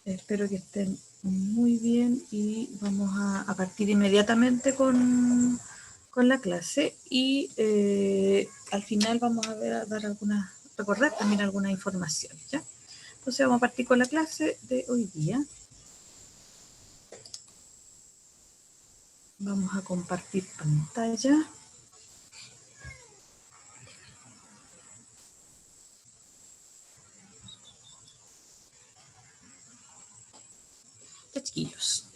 Espero que estén muy bien y vamos a partir inmediatamente con la clase y al final vamos a ver, a dar algunas, recordar también algunas informaciones, ¿ya? Entonces vamos a partir con la clase de hoy día. Vamos a compartir pantalla. Chiquillos,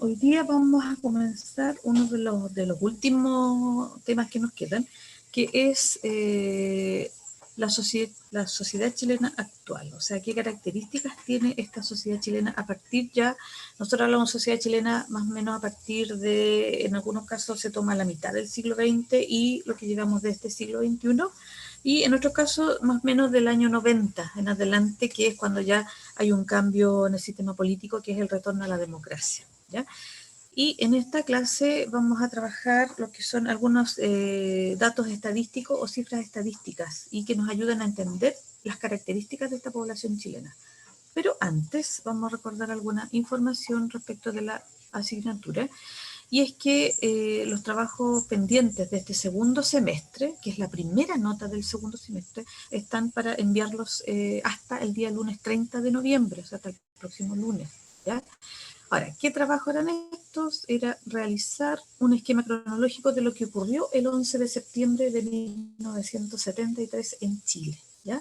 hoy día vamos a comenzar uno de los últimos temas que nos quedan, que es la sociedad chilena actual. O sea, qué características tiene esta sociedad chilena a partir ya, nosotros hablamos de sociedad chilena más o menos a partir de, en algunos casos se toma la mitad del siglo XX y lo que llevamos de este siglo XXI, y en otro caso más o menos del año 90 en adelante, que es cuando ya hay un cambio en el sistema político, que es el retorno a la democracia, ¿ya? Y en esta clase vamos a trabajar lo que son algunos datos estadísticos o cifras estadísticas y que nos ayudan a entender las características de esta población chilena. Pero antes vamos a recordar alguna información respecto de la asignatura. Y es que los trabajos pendientes de este segundo semestre, que es la primera nota del segundo semestre, están para enviarlos hasta el día lunes 30 de noviembre, o sea, hasta el próximo lunes, ¿ya? Ahora, ¿qué trabajo eran estos? Era realizar un esquema cronológico de lo que ocurrió el 11 de septiembre de 1973 en Chile, ¿ya?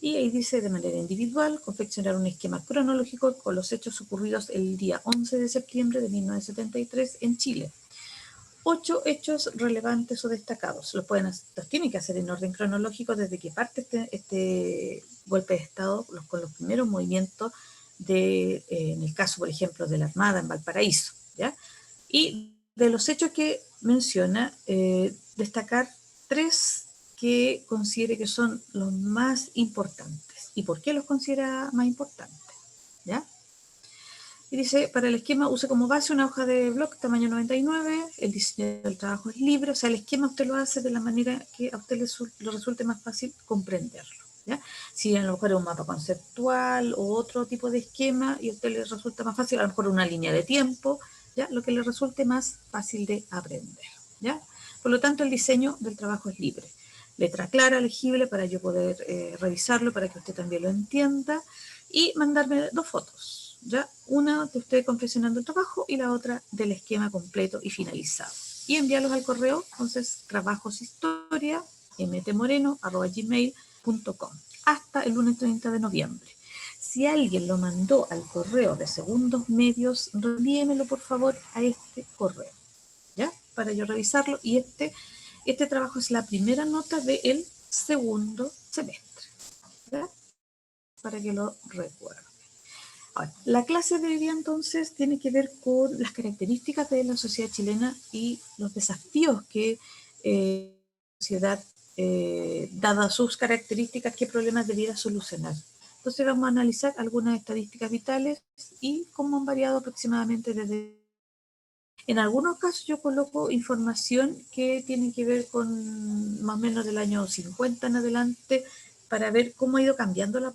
Y ahí dice, de manera individual, confeccionar un esquema cronológico con los hechos ocurridos el día 11 de septiembre de 1973 en Chile. 8 hechos relevantes o destacados. Los tienen que hacer en orden cronológico desde que parte este golpe de Estado, con los primeros movimientos en el caso, por ejemplo, de la Armada en Valparaíso, ¿ya? Y de los hechos que menciona, destacar 3 que considere que son los más importantes. ¿Y por qué los considera más importantes? ¿Ya? Y dice, para el esquema use como base una hoja de blog tamaño 99, el diseño del trabajo es libre, o sea, el esquema usted lo hace de la manera que a usted le resulte más fácil comprenderlo, ¿ya? Si a lo mejor es un mapa conceptual o otro tipo de esquema y a usted le resulta más fácil, a lo mejor una línea de tiempo, ¿ya? Lo que le resulte más fácil de aprender, ¿ya? Por lo tanto, el diseño del trabajo es libre. Letra clara, legible, para yo poder revisarlo, para que usted también lo entienda, y mandarme 2 fotos. ¿Ya? Una de usted confeccionando el trabajo y la otra del esquema completo y finalizado. Y enviarlos al correo, entonces, trabajoshistoria@gmail.com hasta el lunes 30 de noviembre. Si alguien lo mandó al correo de Segundos Medios, envíemelo por favor a este correo, ¿ya? Para yo revisarlo. Y este trabajo es la primera nota del segundo semestre, ¿ya? Para que lo recuerden. Ahora, la clase de hoy día entonces tiene que ver con las características de la sociedad chilena y los desafíos que la sociedad, dadas sus características, qué problemas debiera solucionar. Entonces vamos a analizar algunas estadísticas vitales y cómo han variado aproximadamente desde... En algunos casos yo coloco información que tiene que ver con más o menos del año 50 en adelante para ver cómo ha ido cambiando la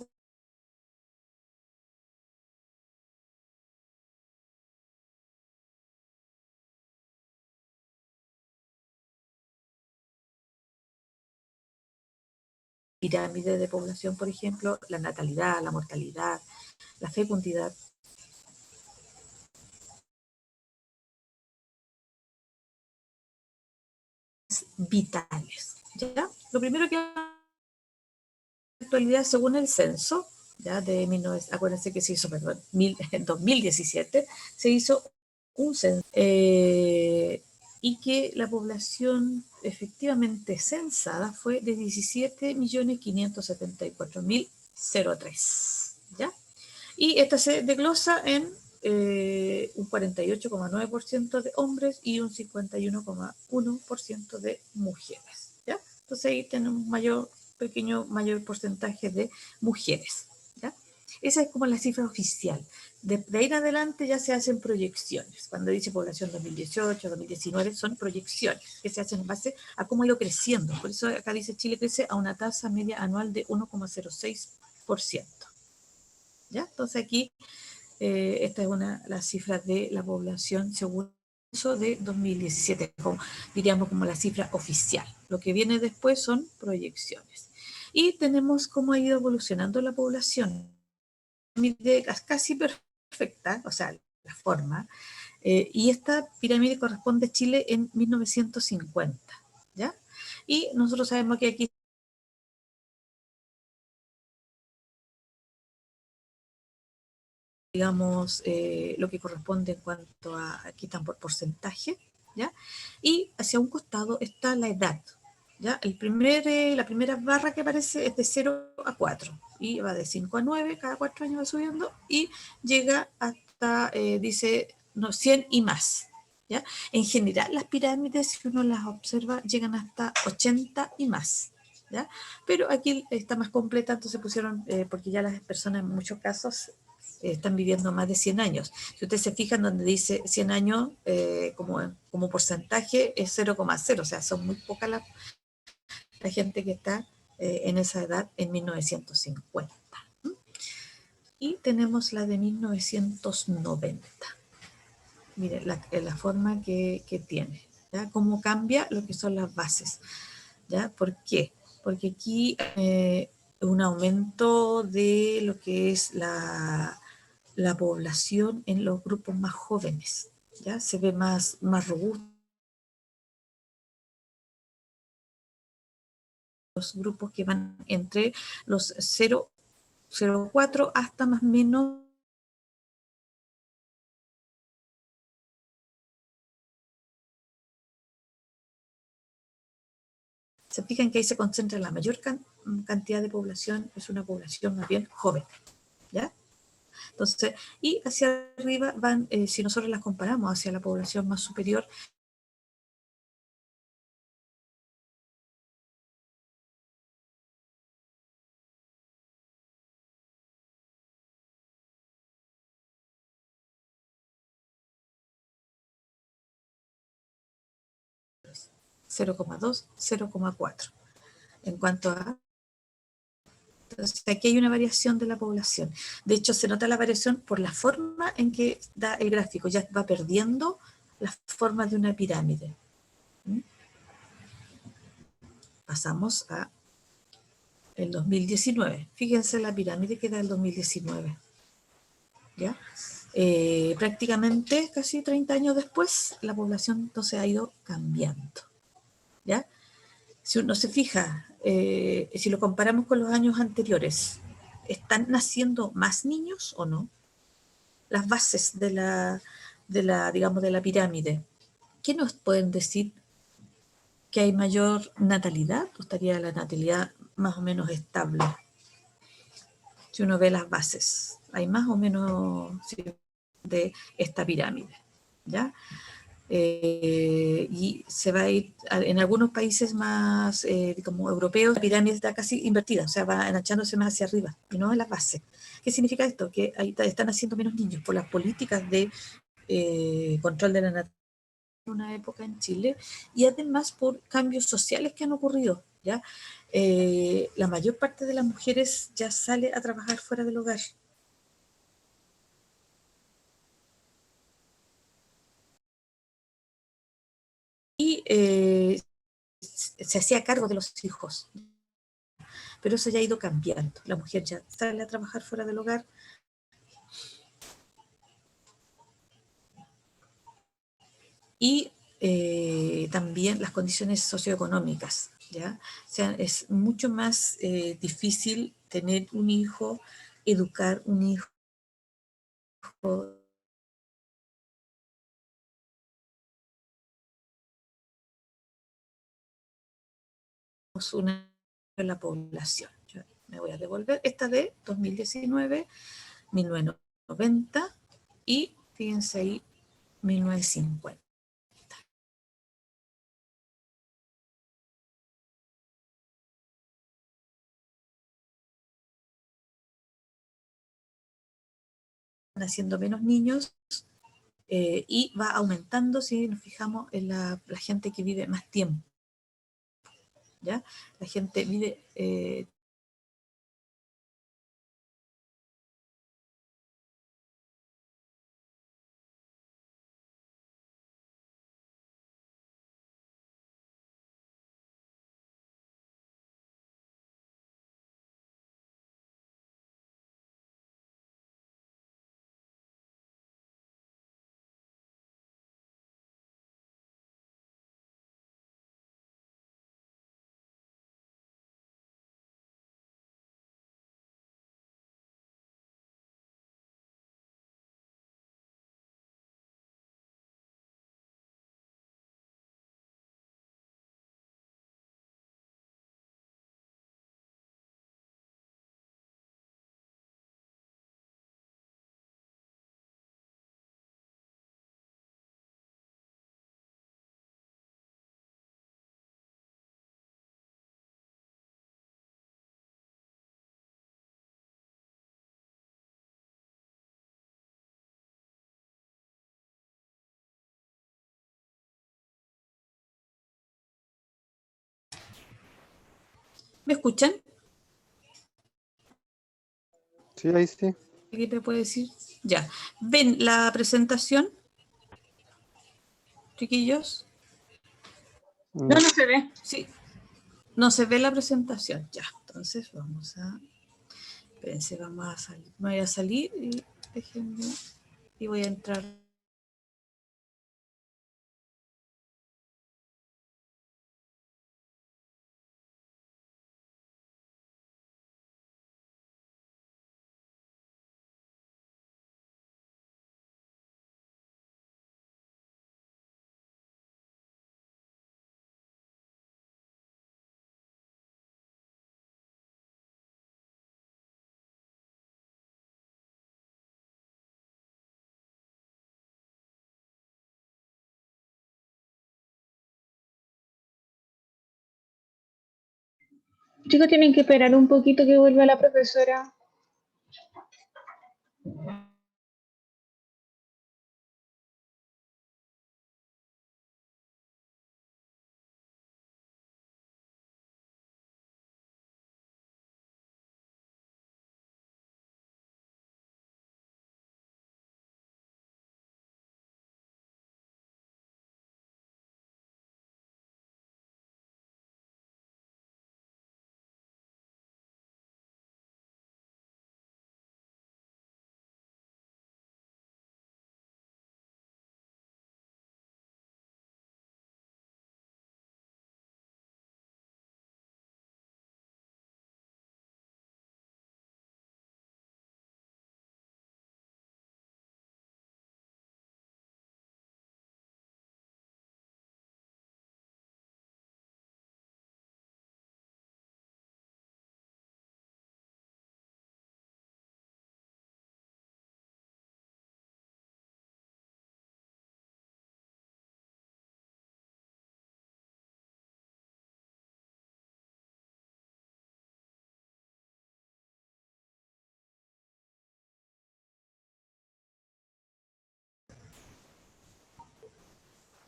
pirámide de población, por ejemplo, la natalidad, la mortalidad, la fecundidad. Vitales, ¿ya? Lo primero que en la actualidad, según el censo, ya de 19, acuérdense que se hizo, perdón, en 2017, se hizo un censo y que la población efectivamente censada fue de 17.574.003, ¿ya? Y esta se desglosa en un 48,9% de hombres y un 51,1% de mujeres, ¿ya? Entonces ahí tenemos un mayor porcentaje de mujeres, ¿ya? Esa es como la cifra oficial. De ahí en adelante ya se hacen proyecciones. Cuando dice población 2018, 2019, son proyecciones que se hacen en base a cómo ha ido creciendo. Por eso acá dice Chile crece a una tasa media anual de 1,06%. ¿Ya? Entonces aquí Esta es la cifra de la población según eso de 2017, diríamos como la cifra oficial. Lo que viene después son proyecciones. Y tenemos cómo ha ido evolucionando la población. Casi perfecta, o sea, la forma. Y esta pirámide corresponde a Chile en 1950, ¿ya? Y nosotros sabemos que aquí, digamos, lo que corresponde en cuanto a, aquí están por porcentaje, ¿ya? Y hacia un costado está la edad, ¿ya? La primera barra que aparece es de 0 a 4 y va de 5 a 9, cada 4 años va subiendo y llega hasta, dice, no, 100 y más, ¿ya? En general, las pirámides, si uno las observa, llegan hasta 80 y más, ¿ya? Pero aquí está más completa, entonces pusieron, porque ya las personas en muchos casos están viviendo más de 100 años. Si ustedes se fijan donde dice 100 años, como porcentaje es 0,0, o sea, son muy pocas la gente que está en esa edad en 1950. Y tenemos la de 1990. Mire, la forma que tiene, ¿ya? Cómo cambia lo que son las bases, ¿ya? ¿Por qué? Porque aquí un aumento de lo que es la población en los grupos más jóvenes, ¿ya? Se ve más robusto los grupos que van entre los 0,04 hasta más o menos. Se fijan que ahí se concentra la mayor cantidad de población, es una población más bien joven, ¿ya? Entonces, y hacia arriba van, si nosotros las comparamos hacia la población más superior, cero coma dos, 0,4. En cuanto a... Entonces, aquí hay una variación de la población. De hecho, se nota la variación por la forma en que da el gráfico. Ya va perdiendo la forma de una pirámide. ¿Mm? Pasamos a el 2019. Fíjense la pirámide que da el 2019. ¿Ya? Prácticamente casi 30 años después, la población entonces ha ido cambiando. ¿Ya? Si uno se fija, si lo comparamos con los años anteriores, ¿están naciendo más niños o no? Las bases digamos, de la pirámide. ¿Qué nos pueden decir? ¿Que hay mayor natalidad? ¿O estaría la natalidad más o menos estable? Si uno ve las bases, hay más o menos de esta pirámide, ¿ya? Y se va a ir, en algunos países más como europeos, la pirámide está casi invertida, o sea, va enganchándose más hacia arriba, y no en la base. ¿Qué significa esto? Que ahí están haciendo menos niños por las políticas de control de la natalidad en una época en Chile, y además por cambios sociales que han ocurrido, ¿ya? La mayor parte de las mujeres ya sale a trabajar fuera del hogar. Y se hacía cargo de los hijos, pero eso ya ha ido cambiando. La mujer ya sale a trabajar fuera del hogar y también las condiciones socioeconómicas, ¿ya? O sea, es mucho más difícil tener un hijo, educar un hijo, una de la población. Yo me voy a devolver esta de 2019, 1990 y fíjense ahí, 1950. Naciendo menos niños y va aumentando si nos fijamos en la gente que vive más tiempo, ¿ya? La gente vive ¿Me escuchan? Sí, ahí sí. ¿Alguien me puede decir? Ya. ¿Ven la presentación, chiquillos? No, No. no se ve. Sí. No se ve la presentación. Ya. Entonces vamos a... Espérense, vamos a salir. Me voy a salir y déjenme... Y voy a entrar. Chicos, tienen que esperar un poquito que vuelva la profesora.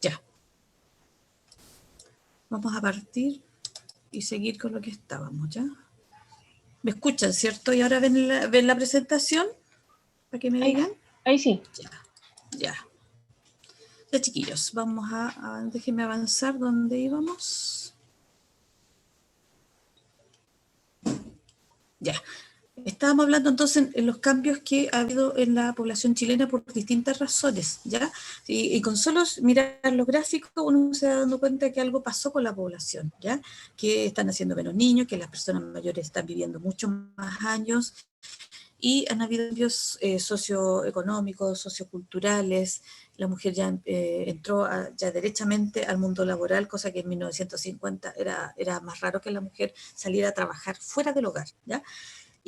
Ya. Vamos a partir y seguir con lo que estábamos, ¿ya? ¿Me escuchan, cierto? ¿Y ahora ven la presentación? Para que me digan. Ahí sí. Ya, ya. Ya, chiquillos, vamos déjenme avanzar donde íbamos. Ya. Estábamos hablando entonces en los cambios que ha habido en la población chilena por distintas razones, ¿ya? Y con solo mirar los gráficos uno se va dando cuenta que algo pasó con la población, ¿ya? Que están haciendo menos niños, que las personas mayores están viviendo muchos más años y han habido cambios socioeconómicos, socioculturales. La mujer ya entró ya derechamente al mundo laboral, cosa que en 1950 era más raro que la mujer saliera a trabajar fuera del hogar, ¿ya?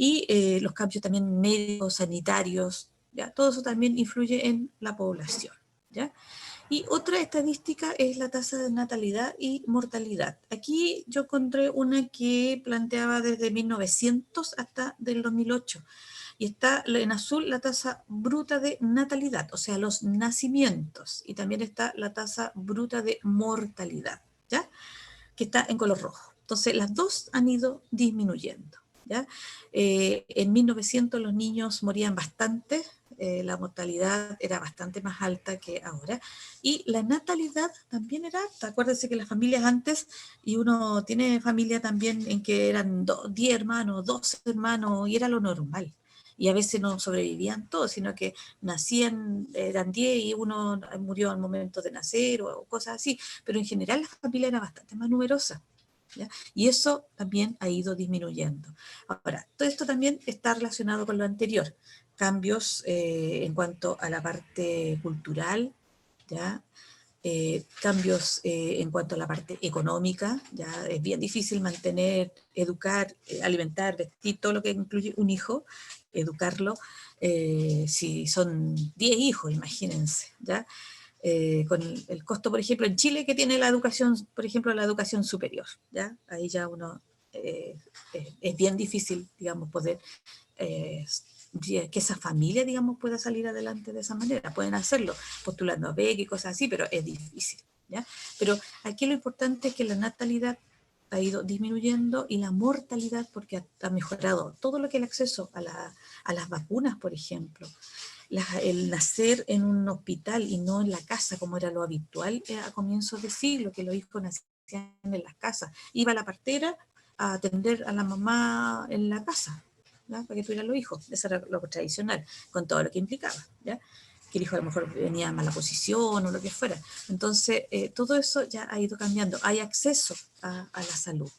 Y los cambios también médicos, sanitarios, ¿ya? Todo eso también influye en la población, ¿ya? Y otra estadística es la tasa de natalidad y mortalidad. Aquí yo encontré una que planteaba desde 1900 hasta del 2008. Y está en azul la tasa bruta de natalidad, o sea, los nacimientos. Y también está la tasa bruta de mortalidad, ¿ya? Que está en color rojo. Entonces, las dos han ido disminuyendo, ¿ya? En 1900 los niños morían bastante, la mortalidad era bastante más alta que ahora, y la natalidad también era alta. Acuérdense que las familias antes, y uno tiene familia también en que eran 10 hermanos, 12 hermanos, y era lo normal. Y a veces no sobrevivían todos, sino que nacían, eran 10 y uno murió al momento de nacer o cosas así, pero en general la familia era bastante más numerosa, ¿ya? Y eso también ha ido disminuyendo. Ahora, todo esto también está relacionado con lo anterior, cambios en cuanto a la parte cultural, ¿ya? Cambios en cuanto a la parte económica, ya es bien difícil mantener, educar, alimentar, vestir, todo lo que incluye un hijo, educarlo, si son 10 hijos, imagínense, ¿ya? Con el costo, por ejemplo, en Chile, que tiene la educación, por ejemplo, la educación superior, ¿ya? Ahí ya uno, es bien difícil, digamos, poder, que esa familia, digamos, pueda salir adelante de esa manera. Pueden hacerlo, postulando a becas y cosas así, pero es difícil, ¿ya? Pero aquí lo importante es que la natalidad ha ido disminuyendo y la mortalidad, porque ha mejorado todo lo que es el acceso a las vacunas, por ejemplo. El nacer en un hospital y no en la casa, como era lo habitual a comienzos de siglo, que los hijos nacían en las casas. Iba la partera a atender a la mamá en la casa, ¿ya? Para que tuvieran los hijos. Eso era lo tradicional, con todo lo que implicaba, ¿ya? Que el hijo a lo mejor venía en mala posición o lo que fuera. Entonces, todo eso ya ha ido cambiando. Hay acceso a la salud.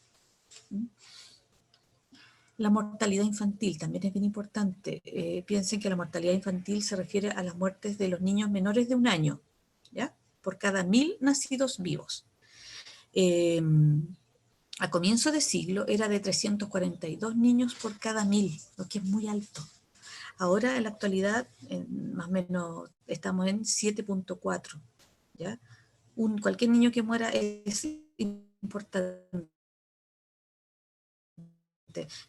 La mortalidad infantil también es bien importante. Piensen que la mortalidad infantil se refiere a las muertes de los niños menores de 1 año, ¿ya? Por cada 1000 nacidos vivos. A comienzo de siglo era de 342 niños por cada 1000, lo que es muy alto. Ahora, en la actualidad, más o menos estamos en 7.4, ¿ya? Cualquier niño que muera es importante,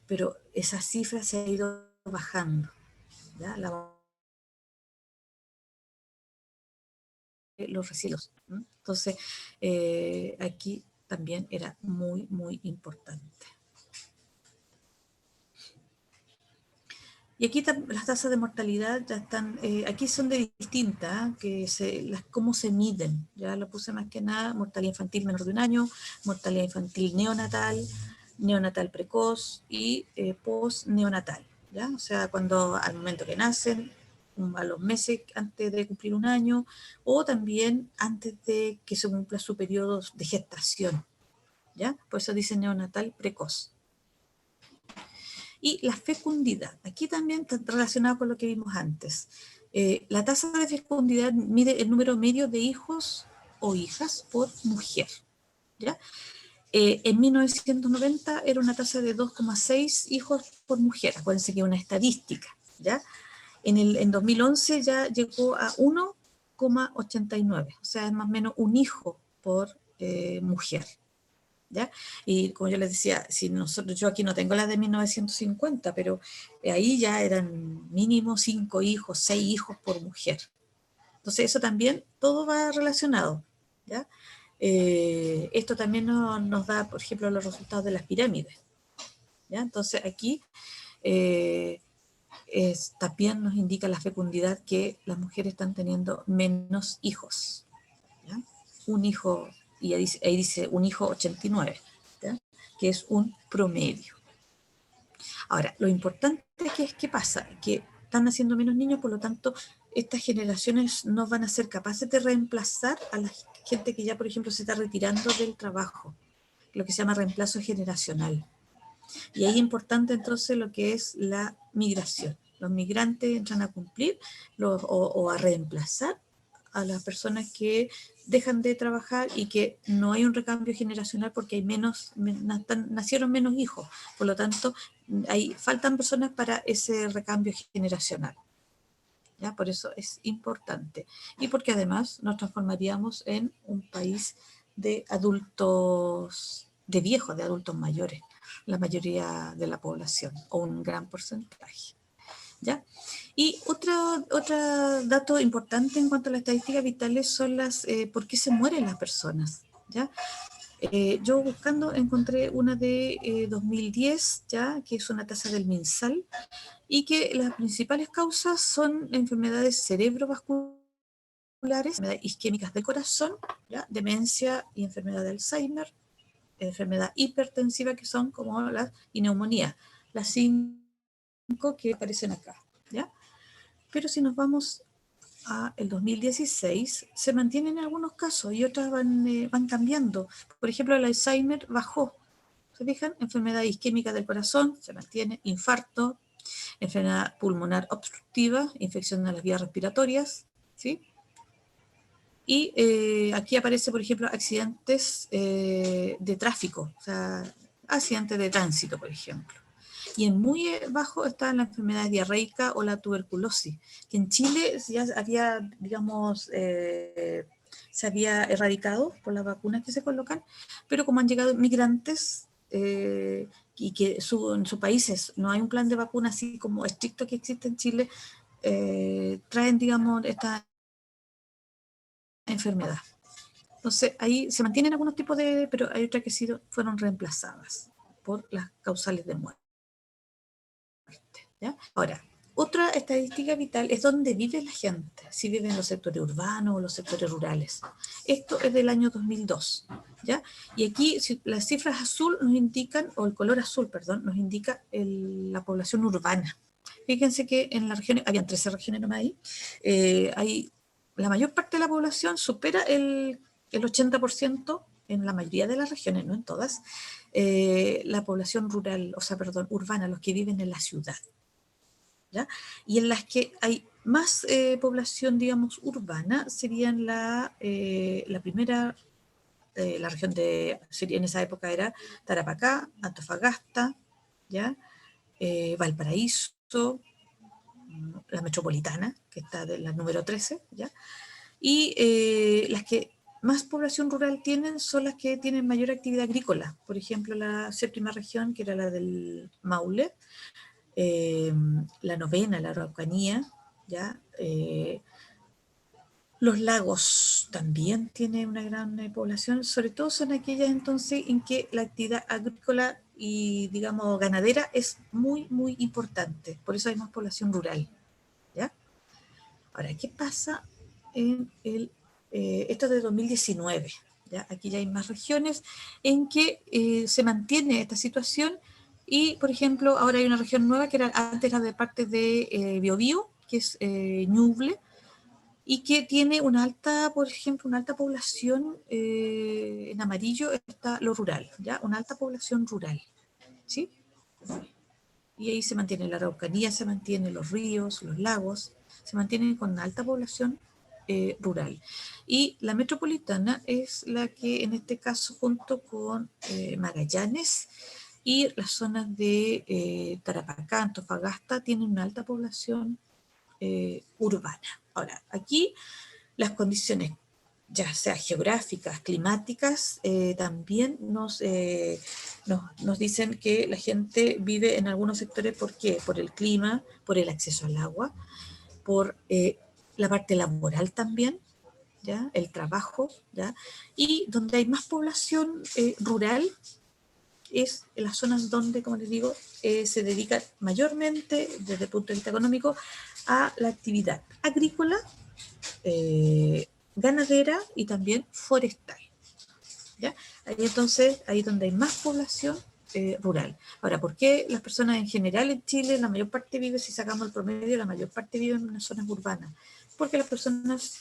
pero esa cifra se ha ido bajando, ¿ya? Los residuos. Entonces, aquí también era muy, muy importante. Y aquí las tasas de mortalidad ya están, aquí son de distintas, cómo se miden. Ya lo puse más que nada: mortalidad infantil menor de 1 año, mortalidad infantil neonatal, neonatal precoz y post-neonatal. ¿Ya? O sea, cuando al momento que nacen, a los meses antes de cumplir 1 año, o también antes de que se cumpla su periodo de gestación. ¿Ya? Por eso dice neonatal precoz. Y la fecundidad, aquí también está relacionado con lo que vimos antes. La tasa de fecundidad mide el número medio de hijos o hijas por mujer, ¿ya? En 1990 era una tasa de 2,6 hijos por mujer. Acuérdense que es una estadística, ¿ya? En 2011 ya llegó a 1,89, o sea, es más o menos un hijo por mujer, ¿ya? Y como yo les decía, yo aquí no tengo la de 1950, pero ahí ya eran mínimo 5 hijos, 6 hijos por mujer. Entonces eso también, todo va relacionado, ¿ya? Esto también nos da, por ejemplo, los resultados de las pirámides, ¿ya? Entonces aquí también nos indica la fecundidad, que las mujeres están teniendo menos hijos, ¿ya? Un hijo, y ahí dice un hijo 89, ¿ya? Que es un promedio. Ahora, lo importante es que pasa, que están naciendo menos niños, por lo tanto, estas generaciones no van a ser capaces de reemplazar a la gente que ya, por ejemplo, se está retirando del trabajo, lo que se llama reemplazo generacional. Y ahí es importante entonces lo que es la migración. Los migrantes entran a cumplir o a reemplazar a las personas que dejan de trabajar y que no hay un recambio generacional porque hay nacieron menos hijos. Por lo tanto, faltan personas para ese recambio generacional, ¿ya? Por eso es importante. Y porque además nos transformaríamos en un país de adultos, de viejos, de adultos mayores, la mayoría de la población, o un gran porcentaje, ¿ya? Y otro dato importante en cuanto a las estadísticas vitales son por qué se mueren las personas, ¿ya? Yo buscando encontré una de 2010, ¿ya? Que es una tasa del MinSal, y que las principales causas son enfermedades cerebrovasculares, enfermedades isquémicas del corazón, ¿ya? Demencia y enfermedad de Alzheimer, enfermedad hipertensiva, que son como y neumonía, las 5 que aparecen acá, ¿ya? Pero si nos vamos a el 2016, se mantienen algunos casos y otras van cambiando. Por ejemplo, el Alzheimer bajó. ¿Se fijan? Enfermedad isquémica del corazón se mantiene, infarto, enfermedad pulmonar obstructiva, infección de las vías respiratorias, ¿sí? Y aquí aparece, por ejemplo, accidentes de tráfico, o sea, accidentes de tránsito, por ejemplo. Y en muy bajo está la enfermedad diarreica o la tuberculosis, que en Chile ya había, digamos, se había erradicado por las vacunas que se colocan, pero como han llegado migrantes y que en sus países no hay un plan de vacuna así como estricto que existe en Chile, traen, digamos, esta enfermedad. Entonces, ahí se mantienen algunos tipos de, pero hay otras que fueron reemplazadas por las causales de muerte. ¿Ya? Ahora, otra estadística vital es dónde vive la gente, si vive en los sectores urbanos o los sectores rurales. Esto es del año 2002, ¿ya? Y aquí las cifras azul nos indican, o el color azul, perdón, nos indica la población urbana. Fíjense que en las regiones, habían 13 regiones nomás ahí, la mayor parte de la población supera el 80% en la mayoría de las regiones, no en todas, la población rural, o sea, perdón, urbana, los que viven en la ciudad. ¿Ya? Y en las que hay más población, digamos, urbana, serían la primera, la región en esa época era Tarapacá, Antofagasta, ¿ya? Valparaíso, la metropolitana, que está de la número 13, ¿ya? Y las que más población rural tienen son las que tienen mayor actividad agrícola. Por ejemplo, la séptima región, que era la del Maule, la novena, la Araucanía, ¿ya? Los lagos también tienen una gran población, sobre todo son aquellas entonces en que la actividad agrícola y, digamos, ganadera es muy, muy importante. Por eso hay más población rural, ¿ya? Ahora, ¿qué pasa en esto es de 2019? ¿Ya? Aquí ya hay más regiones en que se mantiene esta situación y, por ejemplo, ahora hay una región nueva que antes era de parte de Biobío, que es Ñuble, y que tiene una alta, por ejemplo, una alta población, en amarillo está lo rural, ¿ya? Una alta población rural, ¿sí? Y ahí se mantiene la Araucanía, se mantienen los ríos, los lagos, se mantienen con alta población rural. Y la metropolitana es la que en este caso junto con Magallanes y las zonas de Tarapacá, Antofagasta, tienen una alta población urbana. Ahora, aquí las condiciones, ya sea geográficas, climáticas, también nos dicen que la gente vive en algunos sectores, ¿por qué? Por el clima, por el acceso al agua, por la parte laboral también, ¿ya? El trabajo, ¿ya? Y donde hay más población rural es en las zonas donde, como les digo, se dedica mayormente, desde el punto de vista económico, a la actividad agrícola, ganadera y también forestal. ¿Ya? Ahí entonces, ahí donde hay más población rural. Ahora, ¿por qué las personas en general en Chile, la mayor parte vive, si sacamos el promedio, la mayor parte vive en las zonas urbanas? Porque las personas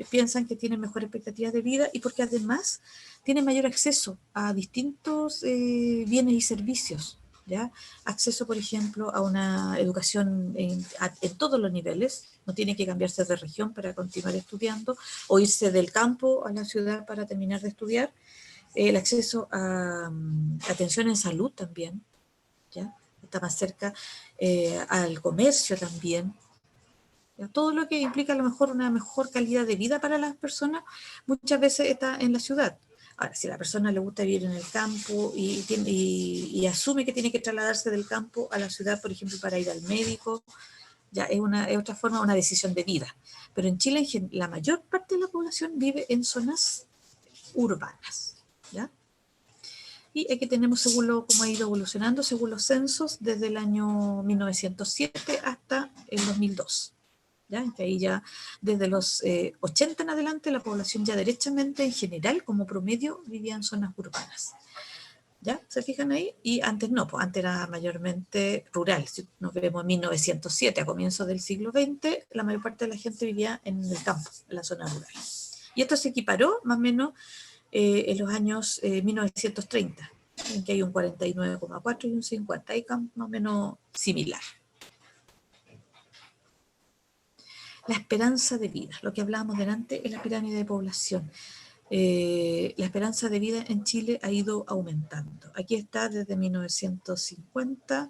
piensan que tienen mejor expectativa de vida y porque además tienen mayor acceso a distintos bienes y servicios. ¿Ya? Acceso, por ejemplo, a una educación en todos los niveles, no tiene que cambiarse de región para continuar estudiando o irse del campo a la ciudad para terminar de estudiar. El acceso a atención en salud también, ¿ya? Está más cerca, al comercio también, ¿ya? Todo lo que implica a lo mejor una mejor calidad de vida para las personas, muchas veces está en la ciudad. Ahora, si a la persona le gusta vivir en el campo y asume que tiene que trasladarse del campo a la ciudad, por ejemplo, para ir al médico, ya es otra forma, una decisión de vida. Pero en Chile, la mayor parte de la población vive en zonas urbanas, ¿ya? Y aquí tenemos cómo ha ido evolucionando según los censos desde el año 1907 hasta el 2002. ¿Ya? Que ahí ya desde los 80 en adelante la población ya derechamente en general como promedio vivía en zonas urbanas. ¿Ya? ¿Se fijan ahí? Y antes no, pues antes era mayormente rural. Si nos vemos en 1907, a comienzos del siglo XX, la mayor parte de la gente vivía en el campo, en la zona rural. Y esto se equiparó más o menos en los años 1930, en que hay un 49,4 y un 50, hay más o menos similar. La esperanza de vida, lo que hablábamos delante, es la pirámide de población. La esperanza de vida en Chile ha ido aumentando. Aquí está desde 1950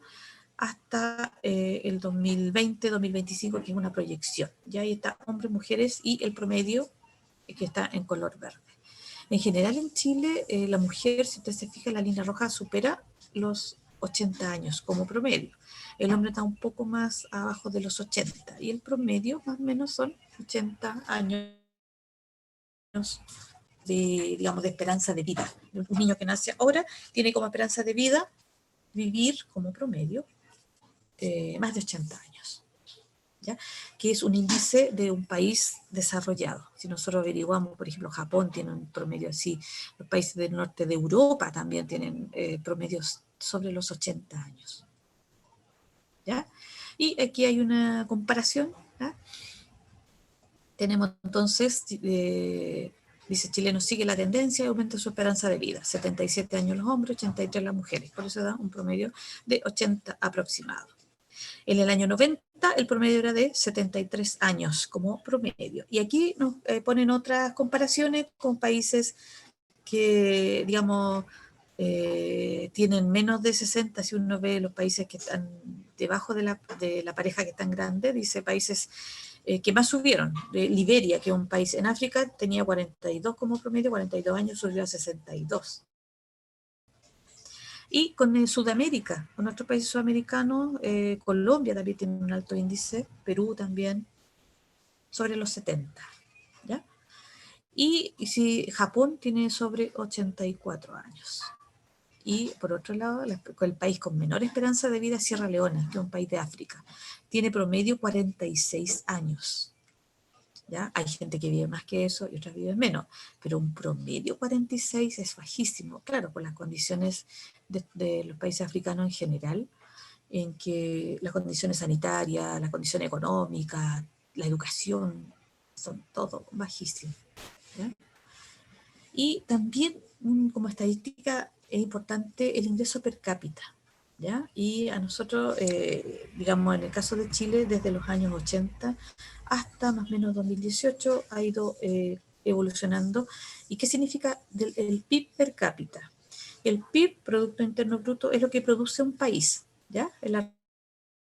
hasta el 2020-2025, que es una proyección. Ya ahí está hombres, mujeres y el promedio que está en color verde. En general en Chile, la mujer, si usted se fija, la línea roja supera los 80 años como promedio. El hombre está un poco más abajo de los 80 y el promedio más o menos son 80 años digamos, de esperanza de vida. Un niño que nace ahora tiene como esperanza de vida vivir como promedio más de 80 años. ¿Ya? Que es un índice de un país desarrollado. Si nosotros averiguamos, por ejemplo, Japón tiene un promedio así, los países del norte de Europa también tienen promedios sobre los 80 años. ¿Ya? Y aquí hay una comparación. ¿Ya? Tenemos entonces, dice Chileno sigue la tendencia y aumenta su esperanza de vida. 77 años los hombres, 83 las mujeres. Por eso da un promedio de 80 aproximado. En el año 90 el promedio era de 73 años como promedio. Y aquí nos ponen otras comparaciones con países que, digamos, tienen menos de 60. Si uno ve los países que están debajo de la pareja que es tan grande, dice países que más subieron. Liberia, que es un país en África, tenía 42 como promedio, 42 años, subió a 62. Y con Sudamérica, con nuestros países sudamericanos, Colombia también tiene un alto índice, Perú también, sobre los 70. ¿Ya? Y si Japón tiene sobre 84 años. Y por otro lado, el país con menor esperanza de vida es Sierra Leona, que es un país de África. Tiene promedio 46 años. ¿Ya? Hay gente que vive más que eso y otras viven menos, pero un promedio 46 es bajísimo, claro, por las condiciones de los países africanos en general, en que las condiciones sanitarias, las condiciones económicas, la educación, son todo bajísimas. ¿Ya? Y también, como estadística, es importante el ingreso per cápita. ¿Ya? Y a nosotros, digamos, en el caso de Chile, desde los años 80 hasta más o menos 2018 ha ido evolucionando. ¿Y qué significa el PIB per cápita? El PIB, Producto Interno Bruto, es lo que produce un país, ¿ya? Es la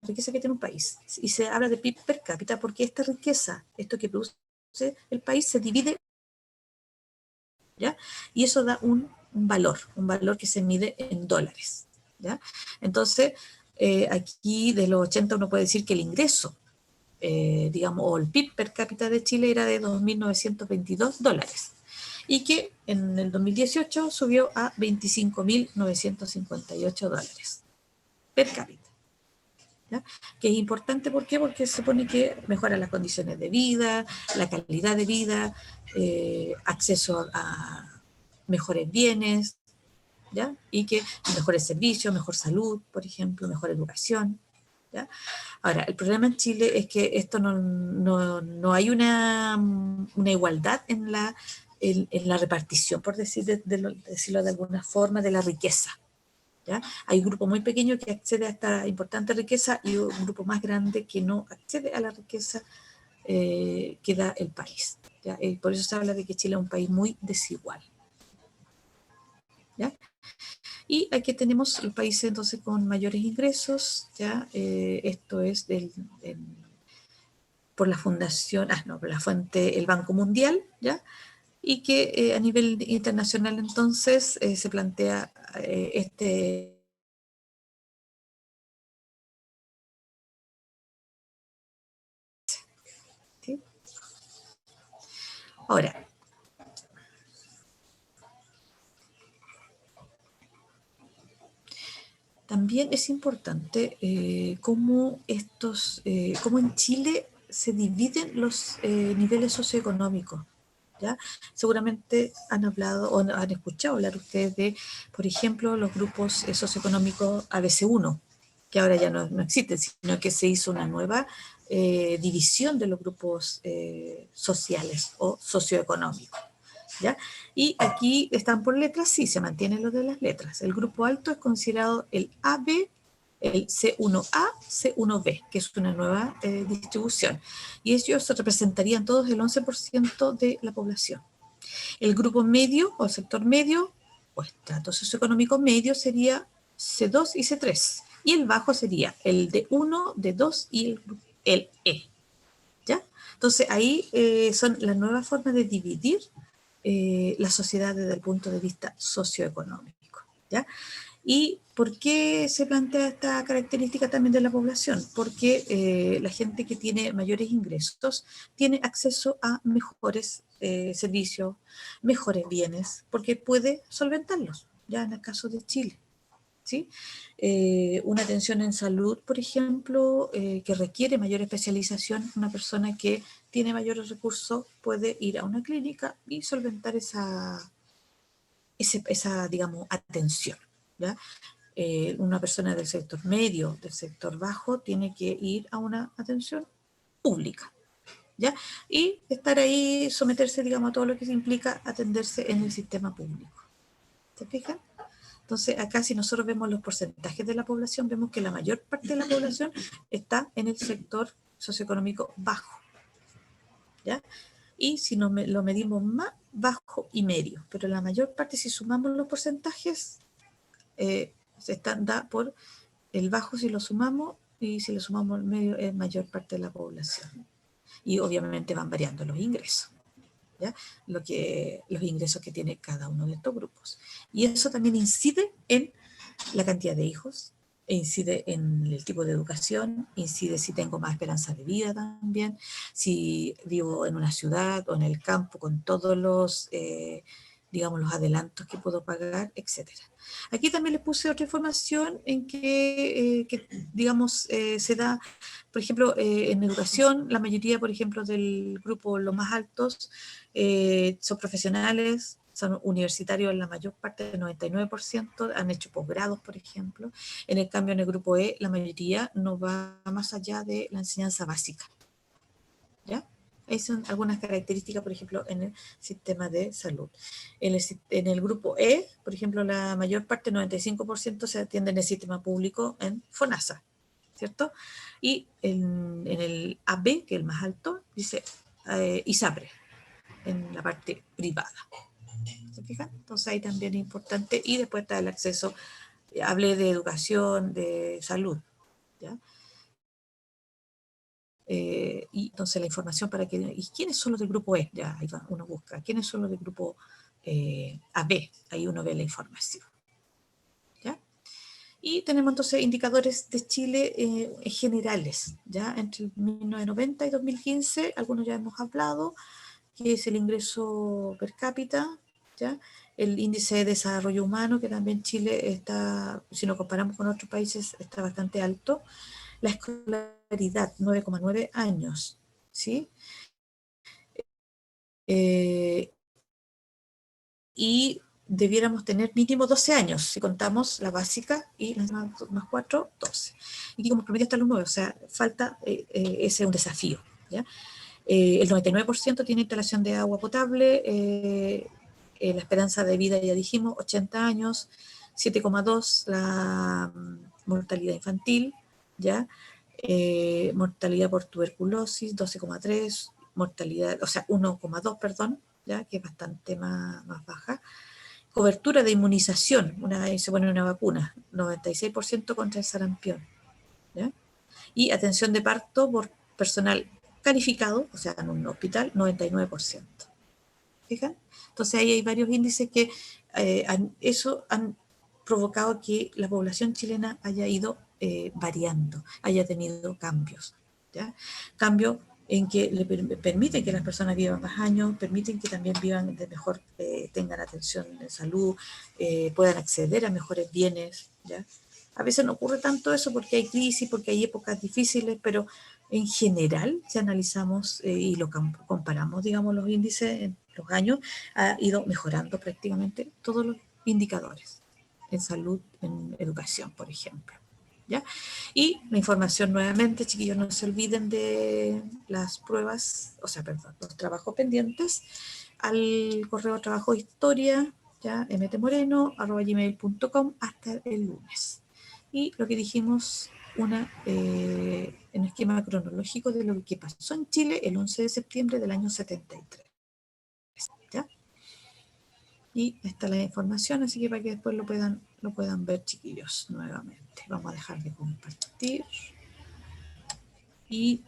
riqueza que tiene un país. Y se habla de PIB per cápita porque esta riqueza, esto que produce el país, se divide, ¿ya? Y eso da un valor que se mide en dólares. ¿Ya? Entonces, aquí de los 80 uno puede decir que el ingreso, digamos, o el PIB per cápita de Chile era de $2.922 y que en el 2018 subió a $25.958 per cápita. ¿Ya? Que es importante, ¿por qué? Porque se supone que mejora las condiciones de vida, la calidad de vida, acceso a mejores bienes, ¿ya? Y que mejores servicios, mejor salud, por ejemplo, mejor educación. ¿Ya? Ahora, el problema en Chile es que esto no hay una igualdad en la repartición, por decirlo de alguna forma, de la riqueza. ¿Ya? Hay un grupo muy pequeño que accede a esta importante riqueza y un grupo más grande que no accede a la riqueza que da el país. ¿Ya? Por eso se habla de que Chile es un país muy desigual. ¿Ya? Y aquí tenemos los países entonces con mayores ingresos, ¿ya? Esto es por la fundación, por la fuente, el Banco Mundial, ¿ya? Y que a nivel internacional entonces se plantea ¿sí? Ahora, también es importante cómo en Chile se dividen los niveles socioeconómicos. ¿Ya? Seguramente han hablado o han escuchado hablar ustedes de, por ejemplo, los grupos socioeconómicos ABC1, que ahora ya no existen, sino que se hizo una nueva división de los grupos sociales o socioeconómicos. ¿Ya? Y aquí están por letras, sí, se mantienen lo de las letras. El grupo alto es considerado el AB, el C1A, C1B, que es una nueva distribución. Y ellos representarían todos el 11% de la población. El grupo medio o sector medio o estrato socioeconómico medio sería C2 y C3. Y el bajo sería el D1, D2 y el E. ¿Ya? Entonces ahí son las nuevas formas de dividir la sociedad desde el punto de vista socioeconómico. ¿Ya? ¿Y por qué se plantea esta característica también de la población? Porque la gente que tiene mayores ingresos tiene acceso a mejores servicios, mejores bienes, porque puede solventarlos, ya en el caso de Chile. ¿Sí? Una atención en salud, por ejemplo, que requiere mayor especialización, una persona que tiene mayores recursos puede ir a una clínica y solventar esa digamos, atención, ¿ya? Una persona del sector medio, del sector bajo, tiene que ir a una atención pública, ¿ya? Y estar ahí, someterse, digamos, a todo lo que implica atenderse en el sistema público. ¿Se fijan? Entonces, acá si nosotros vemos los porcentajes de la población, vemos que la mayor parte de la población está en el sector socioeconómico bajo, ¿ya? Y si lo medimos más, bajo y medio. Pero la mayor parte, si sumamos los porcentajes, da por el bajo si lo sumamos, y si lo sumamos el medio es mayor parte de la población. Y obviamente van variando los ingresos, ¿ya? Los ingresos que tiene cada uno de estos grupos. Y eso también incide en la cantidad de hijos, incide en el tipo de educación, incide si tengo más esperanza de vida también, si vivo en una ciudad o en el campo con todos los, digamos, los adelantos que puedo pagar, etc. Aquí también les puse otra información en que digamos, se da, por ejemplo, en educación, la mayoría, por ejemplo, del grupo, los más altos, son profesionales, son universitarios en la mayor parte, del 99%, han hecho posgrados, por ejemplo. En el cambio, en el grupo E, la mayoría no va más allá de la enseñanza básica, ¿ya? Esas son algunas características, por ejemplo, en el sistema de salud. En el grupo E, por ejemplo, la mayor parte, 95%, se atiende en el sistema público en FONASA, ¿cierto? Y en el AB, que es el más alto, dice ISAPRE, en la parte privada. ¿Se fijan? Entonces ahí también es importante. Y después está el acceso, hablé de educación, de salud, ¿ya? Y entonces la información para que... ¿Y quiénes son los del grupo E? Ya, ahí va, uno busca. ¿Quiénes son los del grupo AB? Ahí uno ve la información, ¿ya? Y tenemos entonces indicadores de Chile generales, ¿ya? Entre 1990 y 2015, algunos ya hemos hablado, que es el ingreso per cápita, ¿ya? El índice de desarrollo humano, que también Chile está, si nos comparamos con otros países, está bastante alto. La escolaridad, 9,9 años, ¿sí? Y debiéramos tener mínimo 12 años, si contamos la básica y las más 4, 12. Y como promedio hasta los 9, o sea, falta, ese es un desafío, ¿ya? El 99% tiene instalación de agua potable, la esperanza de vida, ya dijimos, 80 años, 7,2 la mortalidad infantil, ¿ya? Mortalidad por tuberculosis, 12,3, mortalidad, o sea, 1,2, perdón, ¿ya? Que es bastante más baja. Cobertura de inmunización, una vez se pone una vacuna, 96% contra el sarampión, ¿ya? Y atención de parto por personal calificado, o sea, en un hospital, 99%. ¿Fijan? Entonces ahí hay varios índices que han provocado que la población chilena haya ido variando, haya tenido cambios, ¿ya? Cambios en que le permiten que las personas vivan más años, permiten que también vivan de mejor, tengan atención de salud, puedan acceder a mejores bienes, ¿ya? A veces no ocurre tanto eso porque hay crisis, porque hay épocas difíciles, pero en general, si analizamos y lo comparamos, digamos, los índices en los años, ha ido mejorando prácticamente todos los indicadores en salud, en educación, por ejemplo, ¿ya? Y la información nuevamente, chiquillos, no se olviden de las pruebas, o sea, perdón, los trabajos pendientes al correo trabajo historia, ya, mtmoreno@gmail.com hasta el lunes. Y lo que dijimos, un esquema cronológico de lo que pasó en Chile el 11 de septiembre del año 73. ¿Ya? Y está la información, así que para que después lo puedan ver, chiquillos, nuevamente. Vamos a dejar de compartir. Y,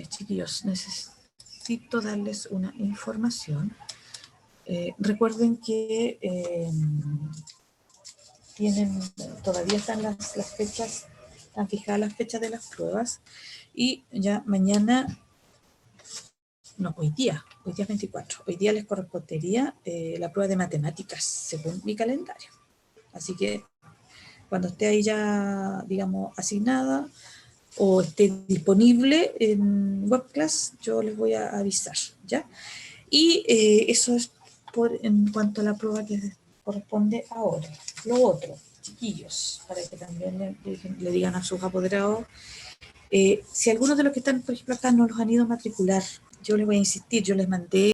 chiquillos, necesito darles una información. Recuerden que todavía están las fechas, están fijadas las fechas de las pruebas, y ya mañana no, hoy día es 24, hoy día les correspondería la prueba de matemáticas, según mi calendario. Así que cuando esté ahí ya, digamos, asignada o esté disponible en webclass, yo les voy a avisar, ¿ya? Y eso es en cuanto a la prueba que corresponde ahora. Lo otro, chiquillos, para que también le digan a sus apoderados, si algunos de los que están, por ejemplo, acá no los han ido a matricular, yo les voy a insistir, yo les mandé